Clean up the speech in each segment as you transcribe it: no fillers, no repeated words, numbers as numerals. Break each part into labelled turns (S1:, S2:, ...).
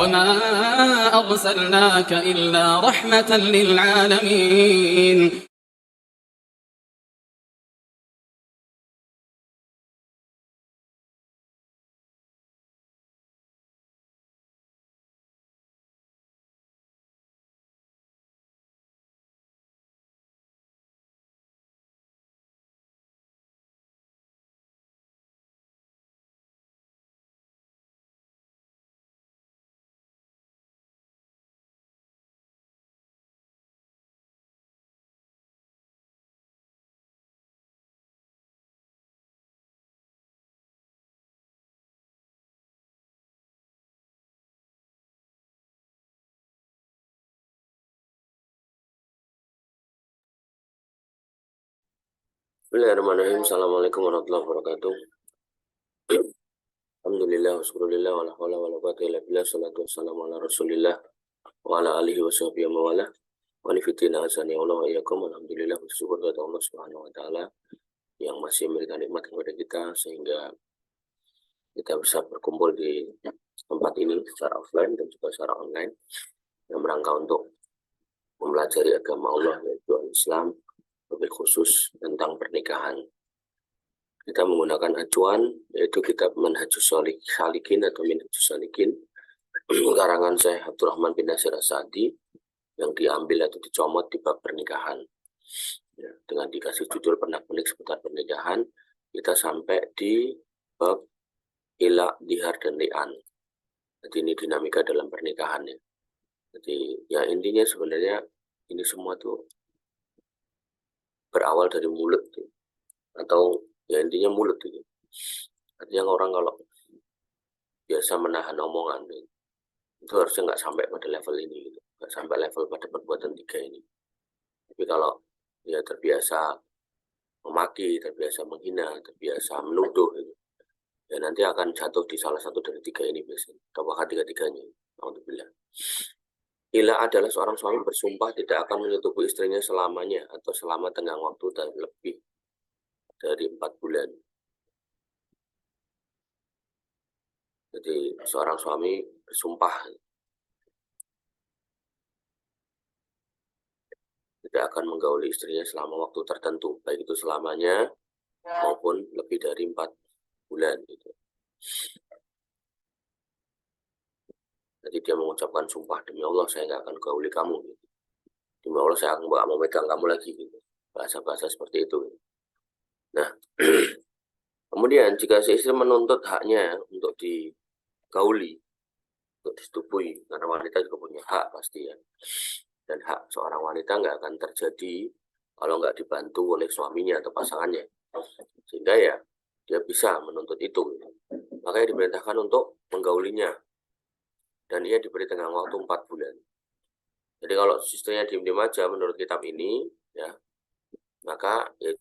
S1: وما أرسلناك إلا رحمة للعالمين.
S2: Bismillahirrahmanirrahim. Assalamualaikum warahmatullahi wabarakatuh. Alhamdulillah, wassalulillah, wala hawla wala quwwata illa billah, salatu wassalamu ala rasulillah, wa ala alihi wa sahbihi wa mawala. Wa nifitina azani Allah wa iyyakum. Alhamdulillah, bersyukur kepada Allah Subhanahu wa taala yang masih memberikan nikmat kepada kita sehingga kita bisa berkumpul di tempat ini secara offline dan juga secara online yang rangka untuk mempelajari agama Allah yaitu Islam, lebih khusus tentang pernikahan. Kita menggunakan acuan yaitu kitab Manhajus Salikin atau Minhajus Salikin karangan Syekh Abdurrahman bin Nasir As-Sa'di yang diambil atau dicomot di bab pernikahan. Ya, dengan dikasih judul pernak-pernik seputar pernikahan, kita sampai di bab ila, dihar, dan li'an. Jadi ini dinamika dalam pernikahan ya. Jadi ya intinya sebenarnya ini semua tuh berawal dari mulut tuh. Atau ya intinya mulut itu. Artinya orang kalau biasa menahan omongan itu harusnya nggak sampai pada level ini gitu. Nggak sampai level pada perbuatan tiga ini. Tapi kalau ya terbiasa memaki, terbiasa menghina, terbiasa menuduh gitu, ya nanti akan jatuh di salah satu dari tiga ini biasanya atau bahkan tiga-tiganya. Alhamdulillah. Ila adalah seorang suami bersumpah tidak akan menyetubuhi istrinya selamanya atau selama tenggang waktu dan lebih dari 4 bulan. Jadi seorang suami bersumpah tidak akan menggauli istrinya selama waktu tertentu, baik itu selamanya maupun lebih dari 4 bulan. Gitu. Jadi dia mengucapkan sumpah, demi Allah saya nggak akan gauli kamu. Gitu. Demi Allah saya nggak mau megang kamu lagi. Gitu. Bahasa-bahasa seperti itu. Gitu. Nah, kemudian jika si istri menuntut haknya untuk digauli, untuk disetubui, karena wanita juga punya hak pasti ya. Dan hak seorang wanita nggak akan terjadi kalau nggak dibantu oleh suaminya atau pasangannya. Sehingga ya dia bisa menuntut itu. Makanya diperintahkan untuk menggaulinya. Dan ia diberi tenggang waktu 4 bulan. Jadi kalau istrinya diem-diem aja menurut kitab ini, ya, maka ya,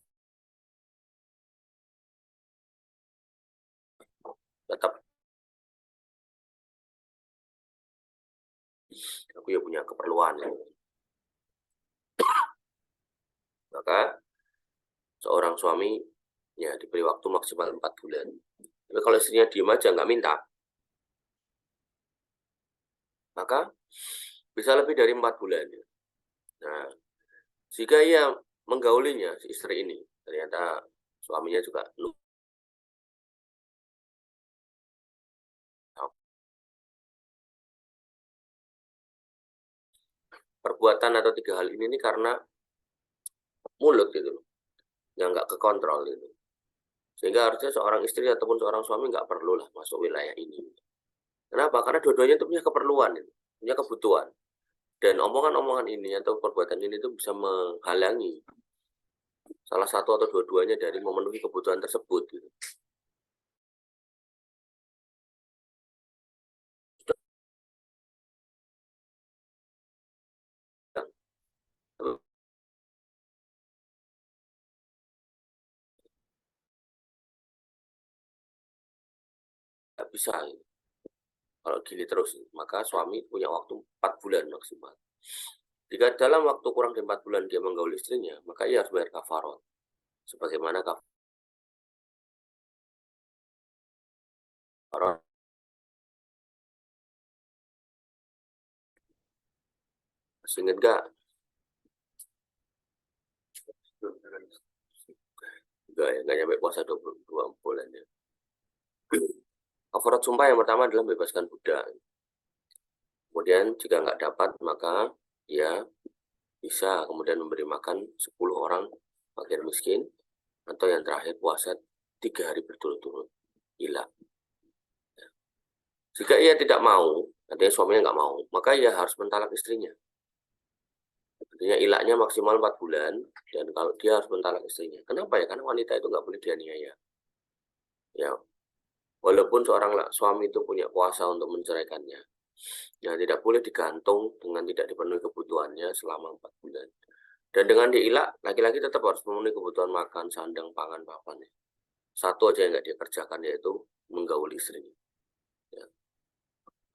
S2: tetap aku ya punya keperluan. Ya. Maka seorang suami ya diberi waktu maksimal 4 bulan. Tapi kalau istrinya diem aja nggak minta, maka bisa lebih dari 4 bulan. Ya. Nah, jika ia menggaulinya si istri ini, ternyata suaminya juga perbuatan atau 3 hal ini karena mulut gitu loh, yang nggak kekontrol gitu. Sehingga harusnya seorang istri ataupun seorang suami nggak perlu lah masuk wilayah ini. Kenapa? Karena dua-duanya itu punya keperluan, punya kebutuhan. Dan omongan-omongan ini atau perbuatan ini itu bisa menghalangi salah satu atau dua-duanya dari memenuhi kebutuhan tersebut. Gitu. Nggak bisa. Gitu. Kalau gini terus, maka suami punya waktu 4 bulan maksimal. Jika dalam waktu kurang dari 4 bulan dia menggauli istrinya, maka ia harus bayar kafarot. Sebagaimana kafarot Ingat gak? Enggak ya, nggak nyampe puasa 22 bulan ya. Kafarat sumpah yang pertama adalah bebaskan budak. Kemudian jika nggak dapat, maka dia bisa kemudian memberi makan 10 orang fakir miskin, atau yang terakhir puasa 3 hari berturut-turut. Gila. Jika ia tidak mau, artinya suaminya nggak mau, maka ia harus mentalak istrinya. Artinya ilaknya maksimal 4 bulan, dan kalau dia harus mentalak istrinya. Kenapa ya? Karena wanita itu nggak boleh dianiaya. Ya, walaupun seorang suami itu punya kuasa untuk menceraikannya, ya tidak boleh digantung dengan tidak dipenuhi kebutuhannya selama 4 bulan. Dan dengan diilak, laki-laki tetap harus memenuhi kebutuhan makan, sandang, pangan, papan. Satu aja yang nggak dia kerjakan, yaitu menggauli istrinya. Ya.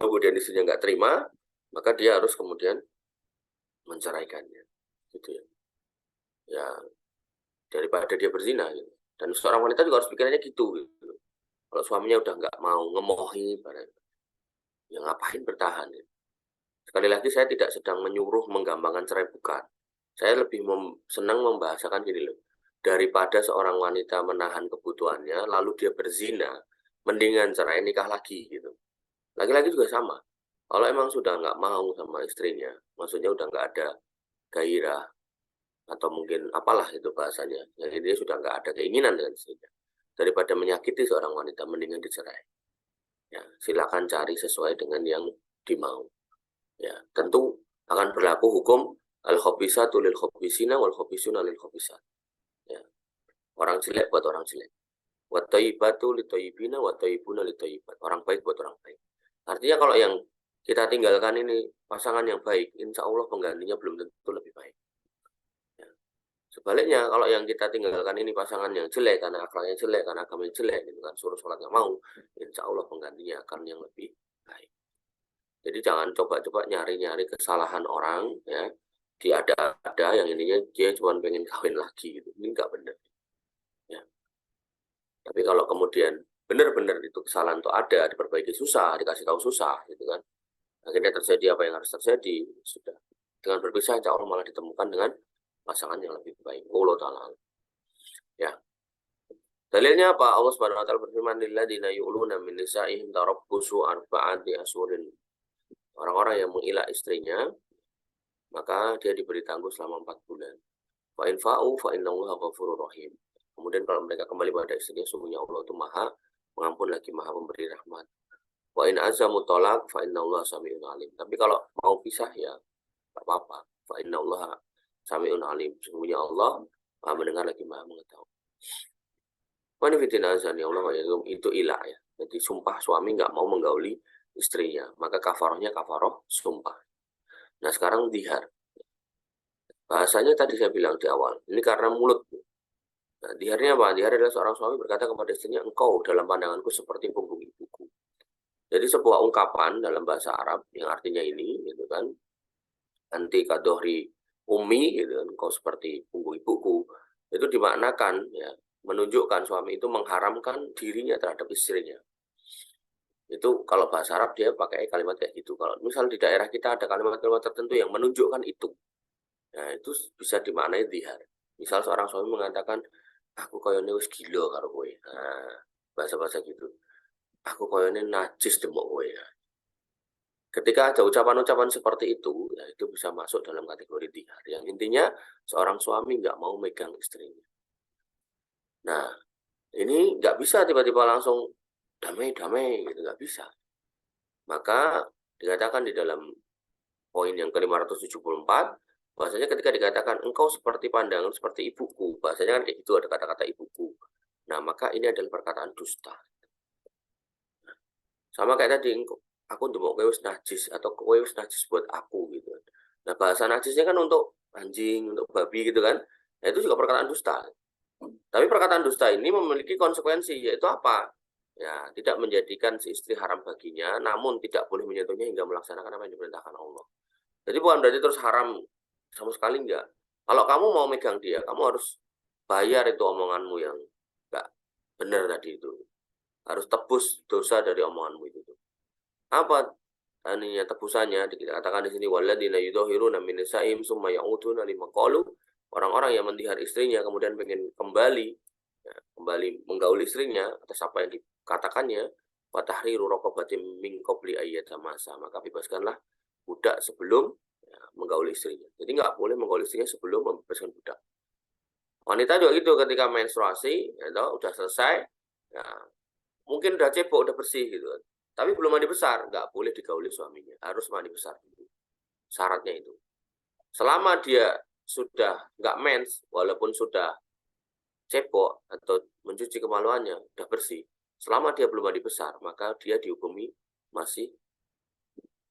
S2: Kemudian istrinya nggak terima, maka dia harus kemudian menceraikannya. Gitu ya. Ya, daripada dia berzina. Gitu. Dan seorang wanita juga harus pikirannya gitu. Kalau suaminya udah nggak mau ngemohi, ya ngapain bertahan. Ya. Sekali lagi saya tidak sedang menyuruh menggampangkan cerai, bukan. Saya lebih senang membahasakan gini loh. Daripada seorang wanita menahan kebutuhannya, lalu dia berzina, mendingan cerai nikah lagi gitu. Laki-laki juga sama. Kalau emang sudah nggak mau sama istrinya, maksudnya udah nggak ada gairah, atau mungkin apalah itu bahasanya, jadi dia sudah nggak ada keinginan dengan istrinya, daripada menyakiti seorang wanita, mendingan dicerai. Ya, silakan cari sesuai dengan yang dimau. Ya, tentu akan berlaku hukum al-khabisatu lil khabisina wal khabisuna lil khabisat. Ya. Orang jelek buat orang jelek. Wa thayyibatu lit thayyibina wa thayyibuna lit thayyibat. Orang baik buat orang baik. Artinya kalau yang kita tinggalkan ini pasangan yang baik, insya Allah penggantinya belum tentu lebih baik. Ya. Sebaliknya kalau yang kita tinggalkan ini pasangan yang jelek, karena akhlaknya jelek, karena agamanya jelek, gitu kan, suruh sholat nggak mau, insya Allah penggantinya akan yang lebih baik. Jadi jangan coba-coba nyari-nyari kesalahan orang, ya, ada yang ininya dia cuma pengen kawin lagi gitu. Ini nggak benar. Ya. Tapi kalau kemudian benar-benar itu kesalahan itu ada, diperbaiki susah, dikasih tahu susah, gitu kan. Akhirnya terjadi apa yang harus terjadi, sudah. Dengan berpisah, insya Allah malah ditemukan dengan pasangan yang lebih baik. Allah Ta'ala. Ya. Dalilnya apa? Allah Subhanahu wa taala berfirman, lilladzina yu'luna min nisa'ihim tarabbusu arba'ati asyurin. Orang-orang yang mengilah istrinya, maka dia diberi tangguh selama 4 bulan. Fa in fa'u fa innallaha ghafurur rahim. Kemudian kalau mereka kembali pada istrinya, sungguhnya Allah itu Maha Pengampun lagi Maha Pemberi rahmat. Wa in azamu talaq fa innallaha sami'un alim. Tapi kalau mau pisah ya enggak apa-apa. Fa innallaha sami'un alim. Sungguhnya Allah Maha mendengar lagi Maha mengetahui. Wa in fitina azani Allah itu ilah ya. Jadi sumpah suami nggak mau menggauli istrinya, maka kafarohnya kafaroh sumpah. Nah sekarang dihar. Bahasanya tadi saya bilang di awal, ini karena mulut. Nah, diharnya apa? Dihar adalah seorang suami berkata kepada istrinya, engkau dalam pandanganku seperti punggung ibuku. Jadi sebuah ungkapan dalam bahasa Arab yang artinya ini, gitu kan, anti kadohri umi, gitu kan, engkau seperti punggung ibuku, itu dimaknakan, ya, menunjukkan suami itu mengharamkan dirinya terhadap istrinya. Itu kalau bahasa Arab dia pakai kalimat kayak gitu. Kalau misal di daerah kita ada kalimat-kalimat tertentu yang menunjukkan itu, nah itu bisa dimaknai dihar. Misal seorang suami mengatakan, aku koyone wis gila karo kowe. Nah, bahasa-bahasa gitu. Aku koyone najis demok kowe. Ketika ada ucapan-ucapan seperti itu, ya itu bisa masuk dalam kategori dihar. Yang intinya seorang suami nggak mau megang istrinya. Nah, ini nggak bisa tiba-tiba langsung damai-damai, gitu, nggak bisa. Maka dikatakan di dalam poin yang ke-574, bahasanya ketika dikatakan engkau seperti pandangan, seperti ibuku, bahasanya kan kayak gitu, ada kata-kata ibuku. Nah, maka ini adalah perkataan dusta. Sama kayak tadi, aku ndemok kowe wis najis, atau kowe wis najis buat aku, gitu. Nah, bahasa najisnya kan untuk anjing, untuk babi, gitu kan. Nah, itu juga perkataan dusta. Tapi perkataan dusta ini memiliki konsekuensi, yaitu apa? Ya, tidak menjadikan si istri haram baginya, namun tidak boleh menyentuhnya hingga melaksanakan apa yang diperintahkan Allah. Jadi bukan berarti terus haram sama sekali enggak. Kalau kamu mau megang dia, kamu harus bayar itu omonganmu yang enggak benar tadi itu. Harus tebus dosa dari omonganmu itu. Apa? aninya tebusannya, dikatakan di sini walladzina yudhahiruna min nisa'ihim summa ya'uduna lima qalu, orang-orang yang mendihar istrinya kemudian pengen kembali, ya, kembali menggauli istrinya atas apa yang dikatakannya, wa tahriru raqabatin min qabli ayyatamasa, maka bebaskanlah budak sebelum ya, menggauli istrinya. Jadi nggak boleh menggauli istrinya sebelum membebaskan budak. Wanita juga gitu, ketika menstruasi, ya, udah selesai, ya, mungkin udah cebok, udah bersih gitu kan. Tapi belum mandi besar, nggak boleh digauli suaminya, harus mandi besar dulu. Syaratnya itu. Selama dia sudah nggak mens, walaupun sudah cebok atau mencuci kemaluannya, udah bersih. Selama dia belum mandi besar, maka dia dihukumi masih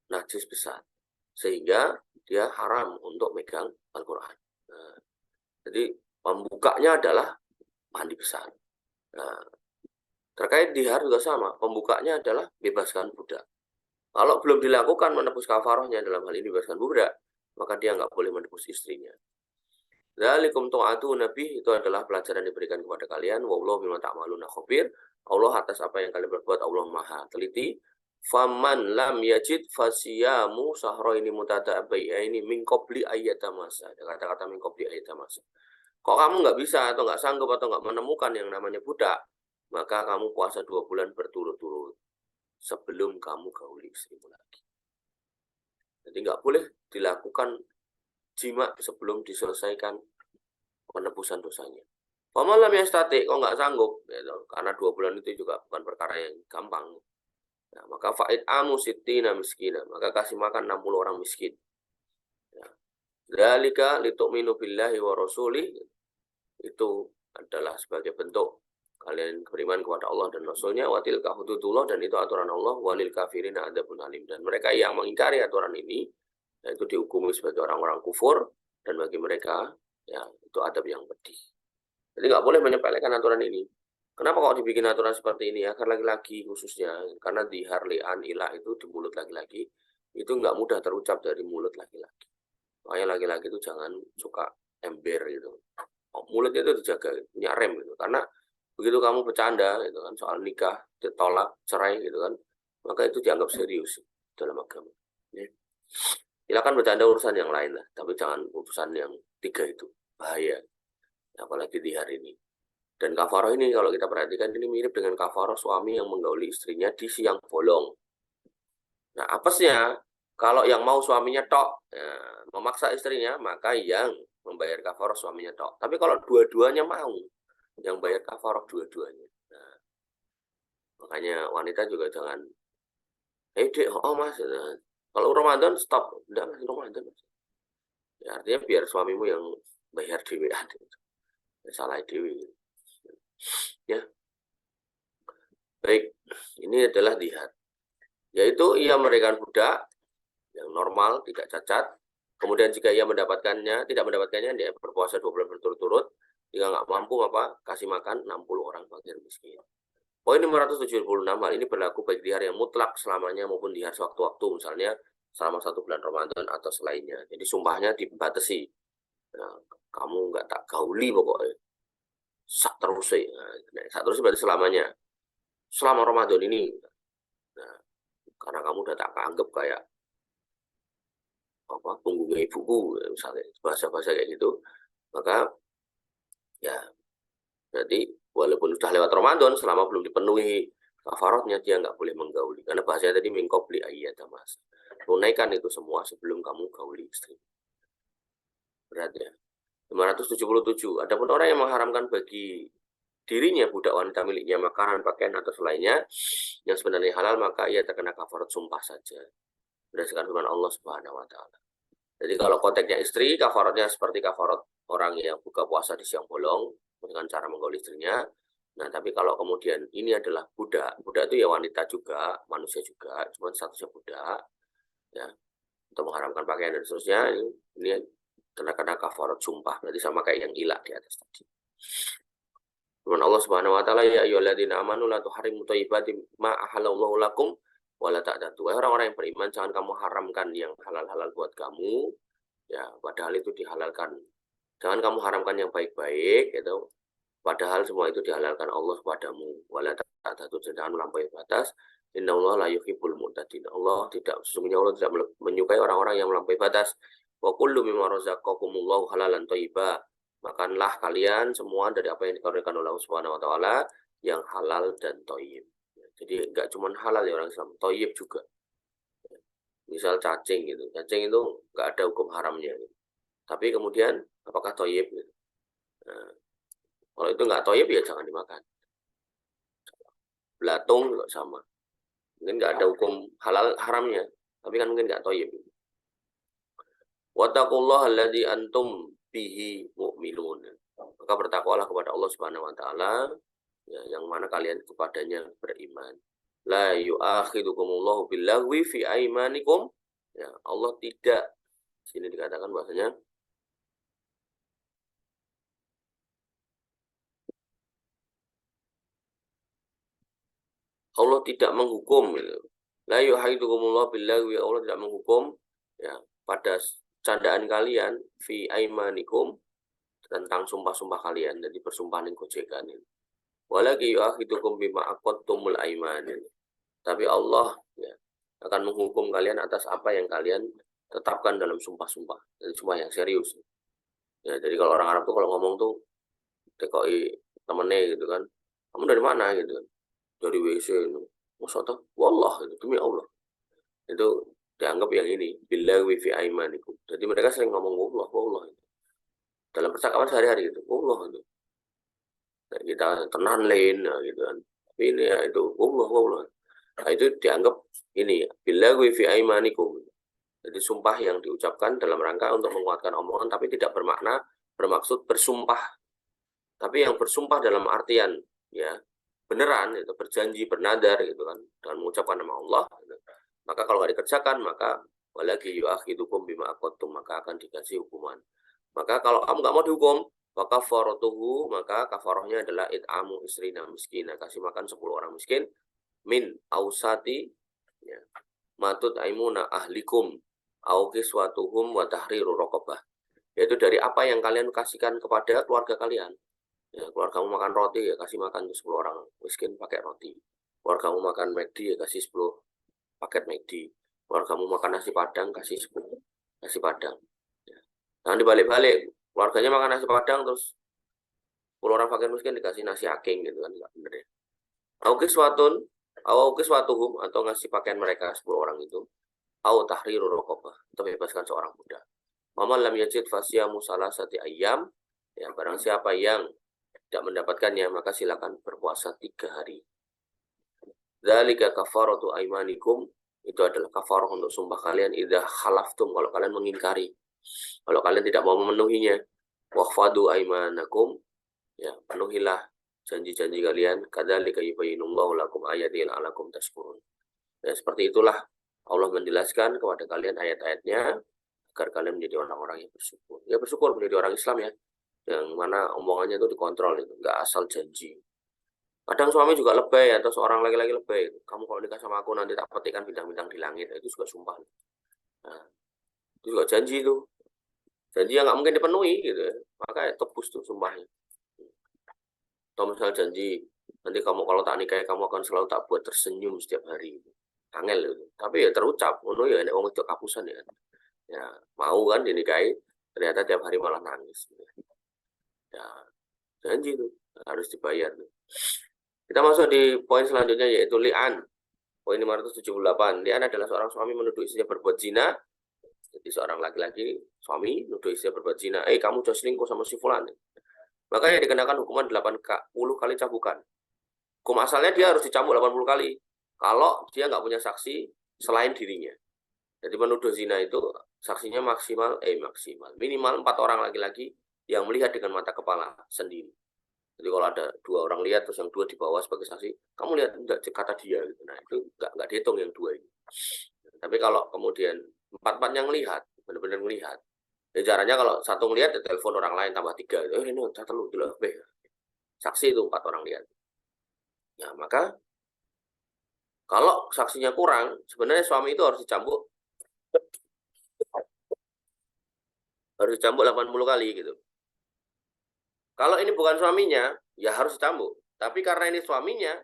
S2: najis besar. Sehingga dia haram untuk megang Al-Quran. Nah, jadi pembukanya adalah mandi besar. Nah, terkait dihar juga sama, pembukanya adalah bebaskan budak. Kalau belum dilakukan menebus kafarohnya, dalam hal ini bebaskan budak, maka dia nggak boleh menebus istrinya. Dzalikum tu'atu nabi, itu adalah pelajaran diberikan kepada kalian. Wallahu bima ta'maluna khabir. Allah atas apa yang kalian berbuat, Allah maha teliti. Faman lam yajid fasiyamu sahraini mutatabi'aini min qabli ayyatamasa. Kata-kata min qabli ayyatamasa. Kalau kamu nggak bisa atau nggak sanggup atau nggak menemukan yang namanya budak, maka kamu puasa 2 bulan berturut-turut sebelum kamu gauli istrimu lagi. Jadi nggak boleh dilakukan jima sebelum diselesaikan penebusan dosanya. Pemalam yang statik, kok nggak sanggup, ya, karena 2 bulan itu juga bukan perkara yang gampang. Nah, maka fa'id amu sittina miskina, maka kasih makan 60 orang miskin. Dzalika litu'minu billahi wa rasulih, itu adalah sebagai bentuk kalian beriman kepada Allah dan Rasulnya, wa tilka hududullah, dan itu aturan Allah, walil kafirina adzabun alim, dan mereka yang mengingkari aturan ini, yaitu dihukumi sebagai orang-orang kufur, dan bagi mereka ya itu adab yang pedih. Jadi nggak boleh menyepelekan aturan ini. Kenapa kok dibikin aturan seperti ini? Agar laki-laki khususnya, karena di harlian ilah itu di mulut laki-laki itu nggak mudah terucap dari mulut laki-laki. Makanya laki-laki itu jangan suka ember gitu. Mulutnya itu dijaga, punya rem gitu. Karena begitu kamu bercanda gitu kan soal nikah, ditolak, cerai gitu kan, maka itu dianggap serius dalam agama. Ya. Silakan bercanda urusan yang lain lah, tapi jangan urusan yang 3 itu, bahaya. Apalagi di hari ini. Dan kafaroh ini kalau kita perhatikan ini mirip dengan kafaroh suami yang menggauli istrinya di siang bolong. Nah, apesnya kalau yang mau suaminya tok, ya, memaksa istrinya, maka yang membayar kafaroh suaminya tok. Tapi kalau dua-duanya mau, yang bayar kafaroh dua-duanya. Nah, makanya wanita juga jangan, dek, oh mas, nah, kalau Ramadan stop, enggak mas, Ramadan mas. Ya, artinya biar suamimu yang bayar dewean. Salah dewi. Ya, baik, ini adalah dihar, yaitu ia memberikan budak yang normal, tidak cacat. Kemudian jika ia tidak mendapatkannya, dia berpuasa 2 bulan berturut-turut. Jika nggak mampu, apa kasih makan 60 orang fakir miskin. Poin 576, hal ini berlaku bagi dihar yang mutlak selamanya maupun dihar sewaktu-waktu, misalnya selama 1 bulan Ramadan atau selainnya. Jadi sumpahnya dibatasi. Nah, kamu nggak tak gauli pokoknya. Sak terus berarti selamanya. Selama Ramadan ini. Nah, karena kamu udah tak anggap kayak apa punggungnya ibuku misalnya, bahasa-bahasa kayak gitu, maka ya berarti walaupun sudah lewat Ramadan, selama belum dipenuhi kafaratnya, dia nggak boleh menggauli, karena bahasanya tadi min qabli ayyatamasa, tunaikan itu semua sebelum kamu gauli istri. Berat ya. 577, adapun orang yang mengharamkan bagi dirinya budak wanita miliknya makanan, pakaian atau selainnya yang sebenarnya halal, maka ia terkena kafarat sumpah saja berdasarkan firman Allah Subhanahu wa taala. Jadi kalau konteksnya istri, kafaratnya seperti kafarat orang yang buka puasa di siang bolong dengan cara menggauli istrinya. Nah, tapi kalau kemudian ini adalah budak, budak itu ya wanita juga, manusia juga, cuma statusnya budak, ya, untuk mengharamkan pakaian dan seterusnya, ini kena kafarat sumpah, berarti sama kayak yang ilah di atas tadi. Firman Allah Subhanahu wa taala, ya ayyuhalladzina amanu la tuharrimu thayyibati ma ahallallahu lakum wa la ta'tadu. Orang-orang yang beriman, jangan kamu haramkan yang halal-halal buat kamu, ya, padahal itu dihalalkan. Jangan kamu haramkan yang baik-baik, gitu, padahal semua itu dihalalkan Allah kepadamu. Wa la ta'tadu, jangan melampaui batas. Innallaha la yuhibbul mu'tadin. Allah tidak, sesungguhnya Allah tidak menyukai orang-orang yang melampaui batas. Wa kullu mimma razaqakumullahu halalan thayyiba. Makanlah kalian semua dari apa yang dikaruniakan oleh Allah Subhanahu wa taala yang halal dan thayyib. Jadi enggak cuma halal ya orang Islam, thayyib juga. Misal cacing gitu. Cacing itu enggak ada hukum haramnya. Tapi kemudian apakah thayyib gitu? Nah, kalau itu enggak thayyib ya jangan dimakan. Belatung juga sama. Mungkin nggak ada hukum halal haramnya, tapi kan mungkin nggak thayyib. Wattaqullaha alladzi antum bihi mu'minun. Maka bertakwalah kepada Allah Subhanahu wa taala, ya, yang mana kalian kepadanya beriman. La yu'akhidukumullahu billaghwi fi aimanikum. Ya, Allah tidak, sini dikatakan bahasanya Allah tidak menghukum gitu. La yu'akhidukumullahu billaghwi, Allah tidak menghukum ya pada candaan kalian fi aimanikum, tentang sumpah-sumpah kalian, jadi persumpahan yang gojekan ini. Walaki yu'akhidukum bima aqadtumul aiman. Tapi Allah ya, akan menghukum kalian atas apa yang kalian tetapkan dalam sumpah-sumpah. Jadi sumpah yang serius. Ya, jadi kalau orang Arab tuh kalau ngomong tuh tekoi temennya gitu kan. Kamu dari mana gitu kan? Dari WC itu. Maksudnya, wallah itu demi Allah. Itu dianggap yang ini, billahi fi aimanikum. Jadi mereka sering ngomong wallah, wallah. Dalam percakapan sehari-hari itu, wallah itu. Nah, kita tenan lain nah, gitu kan. Tapi ini ya itu wallah, wallah. Nah, itu dianggap ini, billahi fi aimanikum. Jadi sumpah yang diucapkan dalam rangka untuk menguatkan omongan, tapi tidak bermaksud bersumpah. Tapi yang bersumpah dalam artian ya beneran, itu berjanji, bernadar gitu kan, dengan mengucapkan nama Allah. Maka kalau nggak dikerjakan, maka walaki yu'akhidukum bima aqadtum, maka akan dikasih hukuman. Maka kalau kamu nggak mau dihukum, maka kafaratuhu, maka kafarohnya adalah it'amu isrina miskina, kasih makan 10 orang miskin, min ausati ya, matut aimuna ahlikum au kiswatuhum wa tahriru raqabah, yaitu dari apa yang kalian kasihkan kepada keluarga kalian. Ya, keluargamu makan roti ya kasih makan 10 orang miskin pakai roti. Keluargamu makan McD ya kasih 10 paket McD. Keluargamu makan nasi padang kasih 10 nasi padang. Ya. Nah dibalik-balik, keluarganya makan nasi padang terus 10 orang fakir miskin dikasih nasi aking gitu kan, enggak bener ya. Au kiswatuhum, atau ngasih pakaian mereka 10 orang itu. Au tahriru raqabah, atau bebaskan seorang budak. Mama lam yajid fasyamu salasati ayyam, ya barang siapa yang tidak mendapatkannya maka silakan berpuasa 3 hari. Dzalika kafaratu aimanikum, itu adalah kafarah untuk sumpah kalian idza khalaftum, kalau kalian mengingkari, kalau kalian tidak mau memenuhinya. Wahfadu aimanakum, ya penuhilah janji-janji kalian. Kadzalika yubayyinullahu lakum ayatihi la'allakum tashkurun. Ya, seperti itulah Allah menjelaskan kepada kalian ayat-ayatnya agar kalian menjadi orang-orang yang bersyukur. Ya bersyukur menjadi orang Islam ya, yang mana omongannya itu dikontrol, itu nggak asal janji. Kadang suami juga lebay, atau seorang laki-laki lebay, kamu kalau nikah sama aku nanti tak petikkan bintang-bintang di langit, itu juga sumpah. Nah, itu juga janji itu, janji yang nggak mungkin dipenuhi gitu ya, maka tebus tuh sumpahnya. Atau misal janji nanti kamu kalau tak nikah kamu akan selalu tak buat tersenyum setiap hari, angel itu, tapi ya terucap, ya nek wong itu kapusan ya, ya mau kan dinikahi, ternyata tiap hari malah nangis. Ya, janji itu harus dibayar. Kita masuk di poin selanjutnya, yaitu li'an. Poin 578. Li'an adalah seorang suami menuduh istrinya berbuat zina. Jadi seorang laki-laki, suami, menuduh istrinya berbuat zina. Kamu udah selingkuh sama si fulan. Maka yang dikenakan hukuman 80 kali cabukan. Hukum asalnya dia harus dicambuk 80 kali. Kalau dia nggak punya saksi selain dirinya. Jadi menuduh zina itu saksinya maksimal minimal 4 orang laki-laki yang melihat dengan mata kepala sendiri. Jadi kalau ada 2 orang lihat terus yang 2 di bawah sebagai saksi, kamu lihat enggak kata dia gitu. Nah, itu enggak dihitung yang 2 ini. Tapi kalau kemudian 4 yang lihat, benar-benar melihat. Ya caranya kalau satu melihat ya telepon orang lain tambah 3. Ini satu lu gitu. Saksi itu 4 orang lihat. Ya, maka kalau saksinya kurang, sebenarnya suami itu harus dicambuk 80 kali gitu. Kalau ini bukan suaminya, ya harus dicambuk. Tapi karena ini suaminya,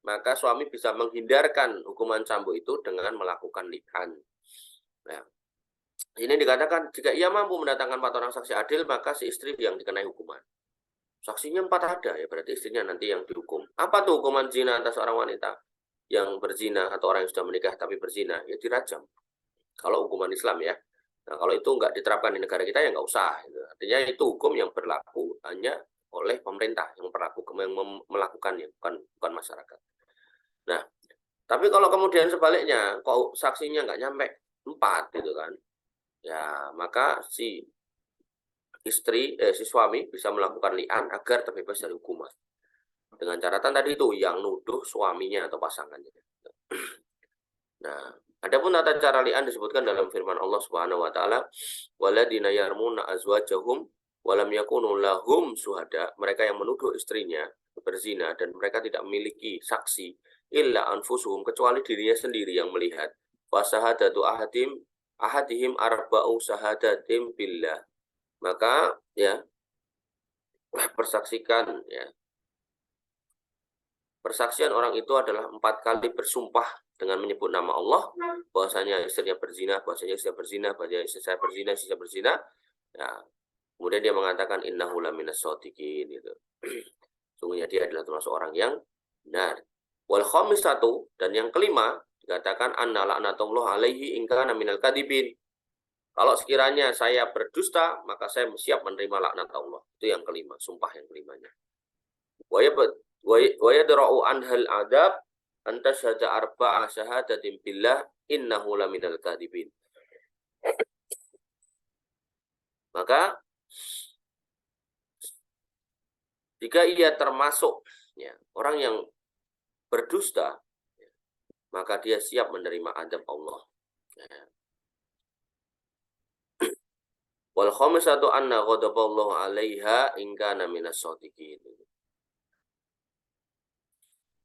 S2: maka suami bisa menghindarkan hukuman cambuk itu dengan melakukan li'an. Nah, ini dikatakan jika ia mampu mendatangkan 4 orang saksi adil, maka si istri yang dikenai hukuman. Saksinya 4 ada, ya berarti istrinya nanti yang dihukum. Apa tuh hukuman zina atas seorang wanita yang berzina atau orang yang sudah menikah tapi berzina? Ya dirajam. Kalau hukuman Islam ya. Nah, kalau itu nggak diterapkan di negara kita ya nggak usah. Artinya itu hukum yang berlaku hanya oleh pemerintah yang melakukannya, bukan masyarakat. Nah, tapi kalau kemudian sebaliknya, kok saksinya nggak nyampe 4 gitu kan, ya maka si suami bisa melakukan li'an agar terbebas dari hukuman. Dengan catatan tadi itu yang nuduh suaminya atau pasangannya. Nah, adapun tata cara li'an disebutkan dalam firman Allah Subhanahu wa taala, "Waladina yarmuna azwajahum walam yakunu lahum syuhada." Mereka yang menuduh istrinya berzina dan mereka tidak memiliki saksi illa anfusuhum, kecuali dirinya sendiri yang melihat. Fa syahadatu ahadihim arba'u syahadatim billah. Maka ya persaksian orang itu adalah 4 kali bersumpah dengan menyebut nama Allah, bahwasanya istrinya berzina, bahwasanya istri berzina, bahwasanya istri saya berzina, istri saya berzina. Ya, kemudian dia mengatakan innahu laminas shodiqin gitu. Sungguhnya dia adalah termasuk orang yang benar. Wal khamisatu, dan yang kelima dikatakan anna la'natullah alaihi in kana minal kadibin. Kalau sekiranya saya berdusta, maka saya siap menerima laknat Allah. Itu yang kelima, sumpah yang kelimanya. Wa yadra'u anhal adab anta syahada arba'a syahadatin billah innahu laminal kadibin. Maka jika ia termasuk ya, orang yang berdusta, ya, maka dia siap menerima adab Allah. Ya. Wal khamisatu anna ghadaballahu 'alaiha in kana minas shadiqin.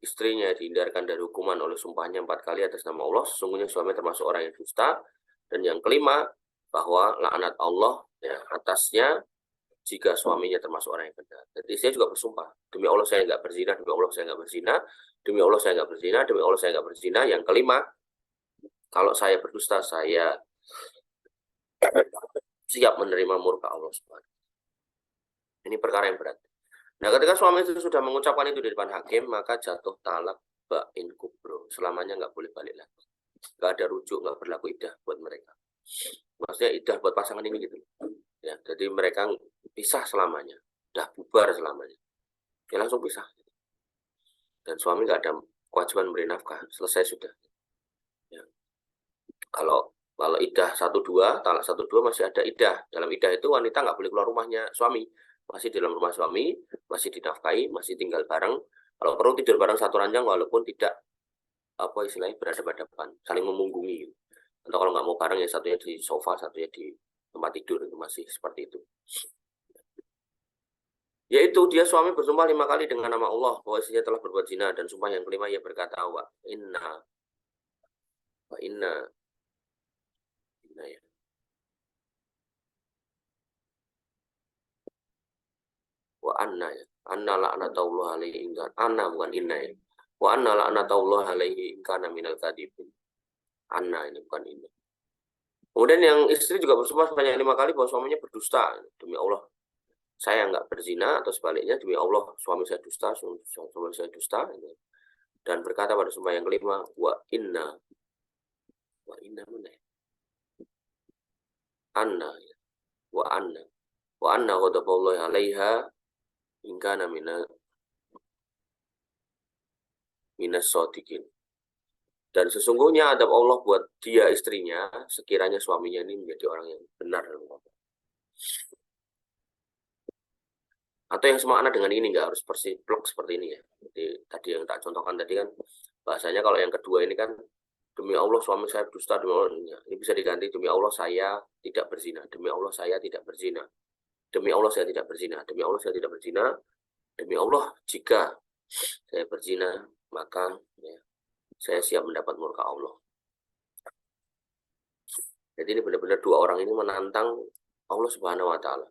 S2: Istrinya dihindarkan dari hukuman oleh sumpahnya 4 kali atas nama Allah, sesungguhnya suami termasuk orang yang dusta. Dan yang kelima, bahwa laknat Allah ya, atasnya jika suaminya termasuk orang yang benar. Jadi saya juga bersumpah, demi Allah saya nggak berzina, demi Allah saya nggak berzina, demi Allah saya nggak berzina, demi Allah saya nggak berzina. Yang kelima, kalau saya berdusta, saya siap menerima murka Allah Subhanahu. Ini perkara yang berat. Nah, ketika suami itu sudah mengucapkan itu di depan hakim, maka jatuh talak ba'in kubro. Selamanya nggak boleh balik lagi. Nggak ada rujuk, nggak berlaku iddah buat mereka. Maksudnya iddah buat pasangan ini gitu. Ya, jadi mereka pisah selamanya. Udah bubar selamanya. Ya langsung pisah. Dan suami nggak ada kewajiban memberi nafkah. Selesai sudah. Ya. Kalau iddah 1-2, talak 1-2 masih ada iddah. Dalam iddah itu wanita nggak boleh keluar rumahnya suami. Masih di dalam rumah suami, masih dinafkahi, masih tinggal bareng. Kalau perlu tidur bareng satu ranjang walaupun tidak apa istilahnya berhadapan-hadapan, saling memunggungi. Atau kalau nggak mau bareng ya satunya di sofa, satunya di tempat tidur, itu masih seperti itu. Yaitu dia suami bersumpah 5 kali dengan nama Allah bahwa istrinya telah berbuat zina, dan sumpah yang kelima ia berkata wa inna ya. Wa anna ya. Anna la'natullah alaihi ingkan. Anna bukan inna ya. Wa anna la'natullah alaihi ingkana minal kadibin. Anna ini bukan inna. Kemudian yang istri juga bersumpah sebanyak 5 kali bahwa suaminya berdusta. Demi Allah saya nggak berzina, atau sebaliknya demi Allah suami saya dusta, suami saya dusta. Dan berkata pada sumpah yang kelima wa inna mana ya? Anna ya. Wa anna ghadaballahi 'alaiha in kana minas shadiqin. Dan sesungguhnya adab Allah buat dia istrinya sekiranya suaminya ini menjadi orang yang benar dalam ngomong. Atau yang semakna dengan ini, nggak harus persis blok seperti ini ya. Jadi tadi yang tak contohkan tadi kan bahasanya, kalau yang kedua ini kan demi Allah suami saya dusta, demi Allah ini bisa diganti demi Allah saya tidak berzina, demi Allah saya tidak berzina, demi Allah saya tidak berzina, demi Allah saya tidak berzina, demi Allah jika saya berzina maka ya, saya siap mendapat murka Allah. Jadi ini benar-benar dua orang ini menantang Allah Subhanahu wa taala.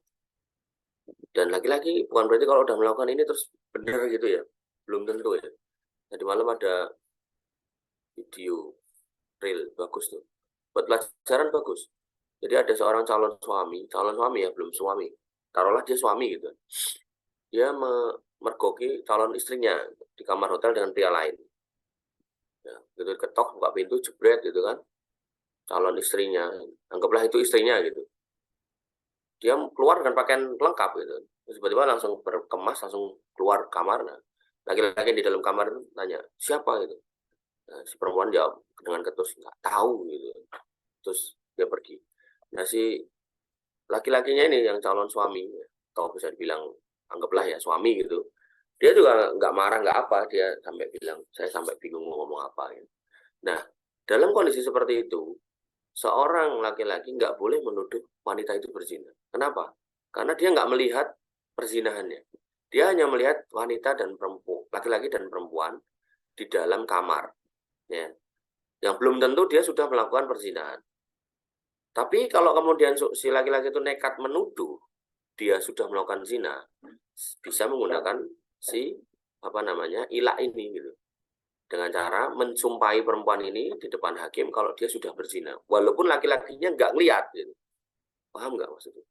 S2: Dan lagi-lagi bukan berarti kalau udah melakukan ini terus benar gitu ya. Belum tentu ya. Tadi malam ada video reel bagus tuh. Buat pelajaran bagus. Jadi ada seorang calon suami ya, belum suami. Taruhlah dia suami gitu. Dia mergoki calon istrinya di kamar hotel dengan pria lain. Ya, gitu ketok buka pintu jebret gitu kan. Calon istrinya, anggaplah itu istrinya gitu. Dia keluar dengan pakaian lengkap gitu. Terus tiba-tiba langsung berkemas, langsung keluar kamar. Nah, laki-laki di dalam kamar itu tanya, siapa itu? Nah, si perempuan jawab dengan ketus, nggak tahu gitu. Terus dia pergi. Nah, si laki-lakinya ini yang calon suami, atau bisa dibilang anggaplah ya suami gitu, dia juga nggak marah nggak apa, dia sampai bilang saya sampai bingung mau ngomong apa gitu. Nah, dalam kondisi seperti itu seorang laki-laki nggak boleh menuduh wanita itu berzina. Kenapa? Karena dia nggak melihat perzinahannya, dia hanya melihat wanita dan perempuan, laki-laki dan perempuan di dalam kamar ya, yang belum tentu dia sudah melakukan perzinahan. Tapi kalau kemudian si laki-laki itu nekat menuduh dia sudah melakukan zina, bisa menggunakan si ilah ini gitu, dengan cara mensumpahi perempuan ini di depan hakim kalau dia sudah berzina, walaupun laki-lakinya nggak ngeliat gitu. Paham nggak maksudnya?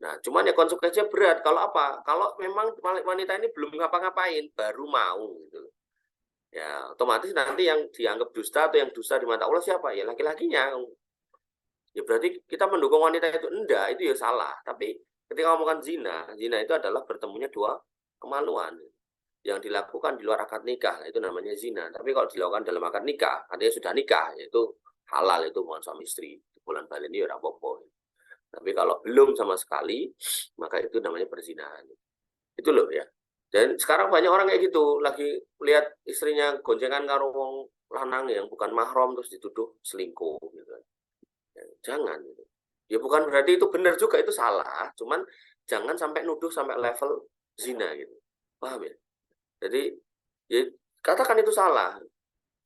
S2: Nah, cuman ya konsekuensinya berat. Kalau apa? Kalau memang wanita ini belum ngapa-ngapain, baru mau gitu. Ya, otomatis nanti yang dianggap dusta atau yang dusta di mata Allah siapa? Ya laki-lakinya. Ya berarti kita mendukung wanita itu enggak, itu ya salah. Tapi ketika ngomongkan zina, zina itu adalah bertemunya dua kemaluan yang dilakukan di luar akad nikah, itu namanya zina. Tapi kalau dilakukan dalam akad nikah, artinya sudah nikah, yaitu halal, itu bukan suami istri. Bulan balen ini ya apa-apa. Tapi kalau belum sama sekali, maka itu namanya perzinahan. Itu loh ya. Dan sekarang banyak orang kayak gitu, lagi lihat istrinya goncengan karo wong lanang yang bukan mahram terus dituduh selingkuh gitu. Ya, jangan gitu. Ya bukan berarti itu benar juga, itu salah. Cuman jangan sampai nuduh sampai level zina gitu. Paham ya? Jadi ya katakan itu salah.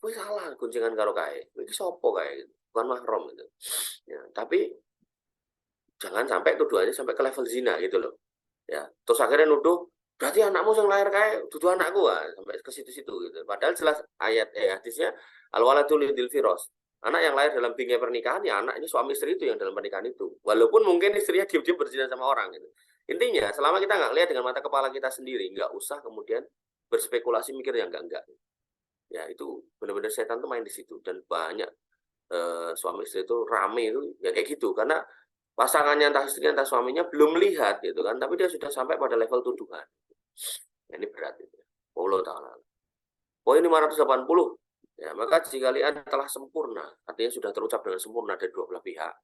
S2: Wih salah guncingan karo kae. Iki sopo kae gitu. Bukan mahram gitu. Ya, tapi jangan sampai tuduhannya sampai ke level zina gitu loh. Ya, terus akhirnya nuduh berarti anakmu yang lahir kayak tuduh anakku sampai ke situ-situ gitu. Padahal jelas ayat hadisnya al-waladu lidil firos. Anak yang lahir dalam bingkai pernikahan ya anaknya suami istri itu yang dalam pernikahan itu. Walaupun mungkin istrinya diam-diam berzina sama orang gitu. Intinya selama kita nggak lihat dengan mata kepala kita sendiri, nggak usah kemudian berspekulasi mikir yang enggak. Ya itu benar-benar setan tuh main di situ, dan banyak suami istri itu rame itu ya kayak gitu, karena pasangannya entah istrinya entah suaminya belum lihat gitu kan, tapi dia sudah sampai pada level tuduhan. Ya, ini berat itu. Allah taala. Poin 580. Ya, maka jika li'an telah sempurna, artinya sudah terucap dengan sempurna dari dua belah pihak,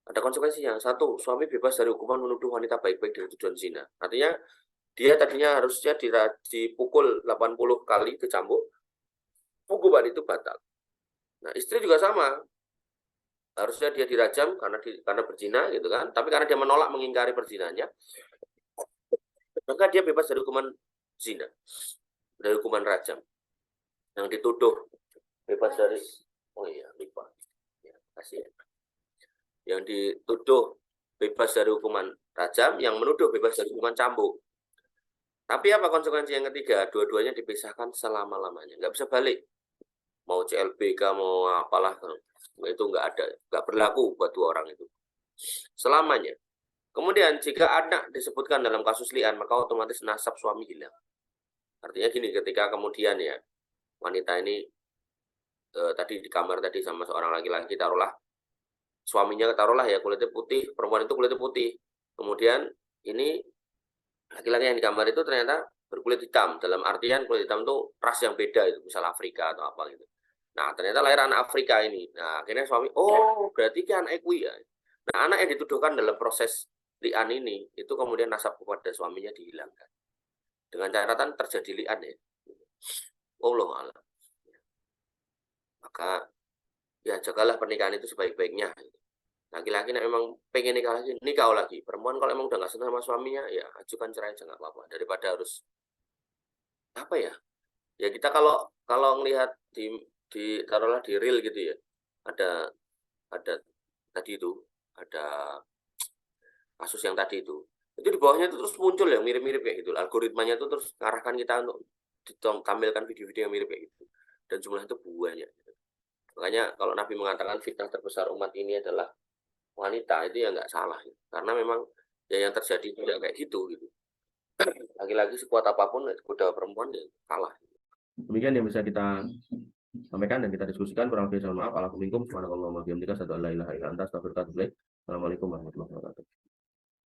S2: ada konsekuensinya. Satu, suami bebas dari hukuman menuduh wanita baik-baik dari tujuan zina. Artinya dia tadinya harusnya dipukul 80 kali ke cambuk, hukuman itu batal. Nah, istri juga sama. Harusnya dia dirajam karena berzina gitu kan, tapi karena dia menolak mengingkari perzinaannya, maka dia bebas dari hukuman zina, dari hukuman rajam. Yang dituduh bebas dari, oh iya lupa, ya, kasih ya. Yang dituduh bebas dari hukuman rajam, yang menuduh bebas dari hukuman cambuk. Tapi apa konsekuensi yang ketiga? Dua-duanya dipisahkan selama-lamanya, nggak bisa balik. Mau CLBK mau apalah, itu nggak ada, nggak berlaku buat dua orang itu selamanya. Kemudian jika anak disebutkan dalam kasus li'an, maka otomatis nasab suami hilang. Artinya gini, ketika kemudian ya wanita ini tadi di kamar tadi sama seorang laki-laki, taruhlah suaminya taruhlah ya kulitnya putih, perempuan itu kulitnya putih. Kemudian ini laki-laki yang di kamar itu ternyata berkulit hitam, dalam artian kulit hitam itu ras yang beda, itu misal Afrika atau apa gitu. Nah ternyata lahir anak Afrika ini. Nah akhirnya suami, oh berarti kan anak ya. Nah anak yang dituduhkan dalam proses li'an ini itu kemudian nasab kepada suaminya dihilangkan dengan catatan terjadi li'an ya. Allah alam. Maka ya jagalah pernikahan itu sebaik-baiknya. Laki-laki memang pengen nikah lagi. Perempuan kalau emang udah nggak senang sama suaminya, ya ajukan cerai aja nggak apa-apa. Daripada harus apa ya? Ya kita kalau kalau ngelihat taruhlah di reel gitu ya, ada tadi itu ada kasus yang tadi itu di bawahnya itu terus muncul yang mirip-mirip kayak gitu. Algoritmanya itu terus mengarahkan kita untuk ditampilkan video-video yang mirip kayak gitu, dan jumlah itu banyak gitu. Makanya kalau Nabi mengatakan fitnah terbesar umat ini adalah wanita, itu ya nggak salah gitu. Karena memang ya yang terjadi tidak kayak gitu gitu. Laki-laki sekuat apapun kuda perempuan ya kalah. Demikian yang bisa kita sampaikan dan kita diskusikan. Kurang lebih mohon maaf. Assalamualaikum warahmatullahi wabarakatuh. Assalamualaikum warahmatullahi wabarakatuh.